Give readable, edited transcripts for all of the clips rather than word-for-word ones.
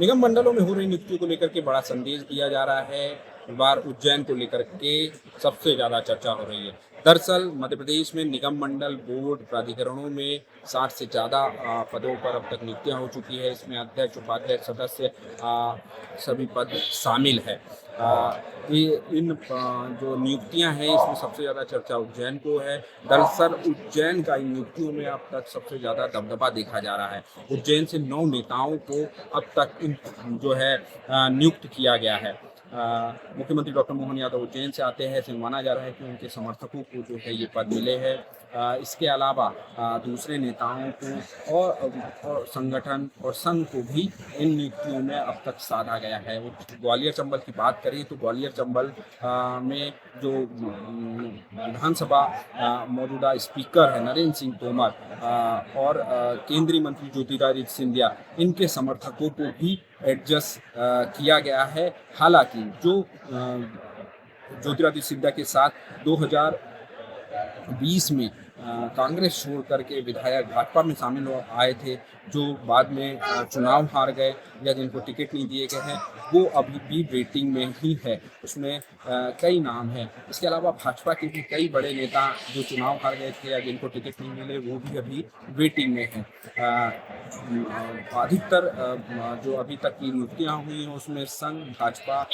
निगम मंडलों में हो रही नियुक्तियों को लेकर के बड़ा संदेश दिया जा रहा है। इस बार उज्जैन को लेकर के सबसे ज्यादा चर्चा हो रही है। दरअसल मध्य प्रदेश में निगम मंडल बोर्ड प्राधिकरणों में 60 से ज्यादा पदों पर अब तक नियुक्तियां हो चुकी है। इसमें अध्यक्ष, उपाध्यक्ष, सदस्य सभी पद शामिल है। जो नियुक्तियां हैं इसमें सबसे ज़्यादा चर्चा उज्जैन को है। दरअसल उज्जैन का इन नियुक्तियों में अब तक सबसे ज़्यादा दबदबा देखा जा रहा है। उज्जैन से 9 नेताओं को अब तक नियुक्त किया गया है। मुख्यमंत्री डॉक्टर मोहन यादव उज्जैन से आते हैं। ऐसे माना जा रहा है कि उनके समर्थकों को जो है ये पद मिले हैं। इसके अलावा दूसरे नेताओं को और संगठन और संघ को भी इन नियुक्तियों में अब तक साधा गया है। ग्वालियर चंबल की बात करें तो ग्वालियर चंबल में जो विधानसभा मौजूदा स्पीकर है नरेंद्र सिंह तोमर और केंद्रीय मंत्री ज्योतिरादित्य सिंधिया, इनके समर्थकों को भी एडजस्ट किया गया है। हालांकि जो ज्योतिरादित्य सिंधिया के साथ 2020 में कांग्रेस छोड़ करके विधायक भाजपा में शामिल आए थे, जो बाद में चुनाव हार गए या जिनको टिकट नहीं दिए गए हैं, वो अभी भी वेटिंग में ही है। उसमें कई नाम हैं। इसके अलावा भाजपा के भी कई बड़े नेता जो चुनाव हार गए थे या जिनको टिकट नहीं मिले, वो भी अभी वेटिंग में हैं। अधिकतर जो अभी तक की नियुक्तियाँ हुई हैं उसमें संघ, भाजपा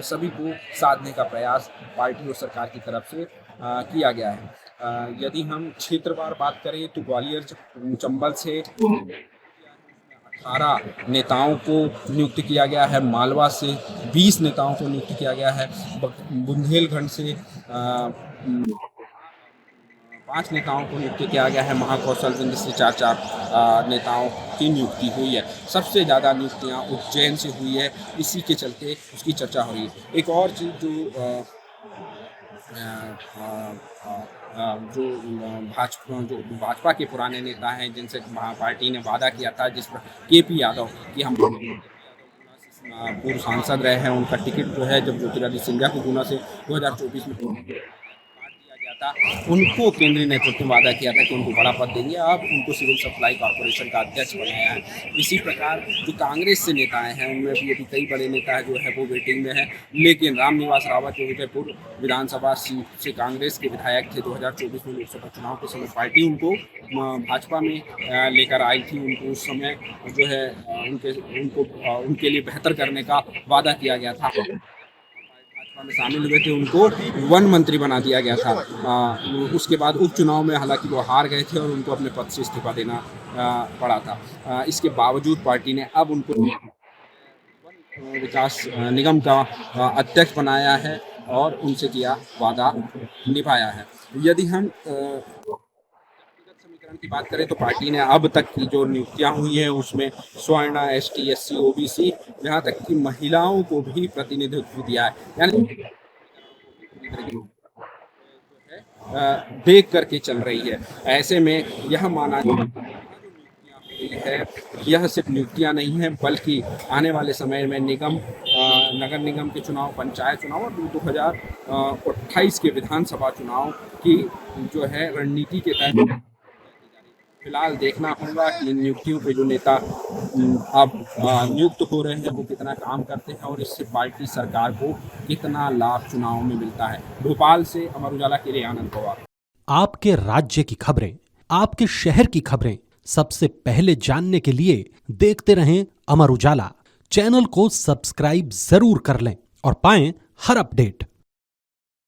सभी को साधने का प्रयास पार्टी और सरकार की तरफ से किया गया है। यदि हम क्षेत्रवार बात करें तो ग्वालियर चंबल से 18 नेताओं को नियुक्त किया गया है। मालवा से 20 नेताओं को नियुक्त किया गया है। बुंदेलखंड से 5 नेताओं को नियुक्त किया गया है। महाकौशलगंज से 4 नेताओं की नियुक्ति हुई है। सबसे ज़्यादा नियुक्तियाँ उज्जैन से हुई है। इसी के चलते उसकी चर्चा हो रही है। एक और चीज़ जो भाजपा के पुराने नेता हैं जिनसे पार्टी ने वादा किया था, जिस पर केपी यादव की हम पूर्व सांसद रहे हैं, उनका टिकट जो है जब ज्योतिरादित्य सिंधिया को गुना से 2024 में था, उनको केंद्रीय नेतृत्व ने वादा किया था कि उनको बड़ा पद देंगे। अब उनको सिविल सप्लाई कॉर्पोरेशन का अध्यक्ष बनाया है। इसी प्रकार जो कांग्रेस से नेताएं हैं उनमें भी अभी कई बड़े नेता जो है वो वेटिंग में है। लेकिन रामनिवास रावत जो विजयपुर विधानसभा सीट से कांग्रेस के विधायक थे, 2024 में लोकसभा चुनाव के समय पार्टी उनको भाजपा में लेकर आई थी। उनको उस समय जो है उनके लिए बेहतर करने का वादा किया गया था। में शामिल हुए थे, उनको वन मंत्री बना दिया गया था। उसके बाद उपचुनाव में हालांकि वो हार गए थे और उनको अपने पद से इस्तीफा देना पड़ा था। इसके बावजूद पार्टी ने अब उनको विकास निगम का अध्यक्ष बनाया है और उनसे किया वादा निभाया है। यदि हम की बात करें तो पार्टी ने अब तक की जो नियुक्तियां हुई हैं उसमें स्वर्ण, ST, SC, OBC, यहाँ तक कि महिलाओं को भी प्रतिनिधित्व दिया है। यानी देख करके चल रही है। ऐसे में यह माना है यह सिर्फ नियुक्तियां नहीं है बल्कि आने वाले समय में नगर निगम के चुनाव, पंचायत चुनाव और 2028 के विधानसभा चुनाव की जो है रणनीति के तहत फिलहाल देखना होगा कि इन नियुक्तियों पे जो नेता अब नियुक्त हो रहे हैं वो कितना काम करते हैं और इससे पार्टी सरकार को कितना लाभ चुनाव में मिलता है। भोपाल से अमर उजाला के लिए आनंद पवार। आपके राज्य की खबरें, आपके शहर की खबरें सबसे पहले जानने के लिए देखते रहें अमर उजाला। चैनल को सब्सक्राइब जरूर कर लें और पाएं हर अपडेट।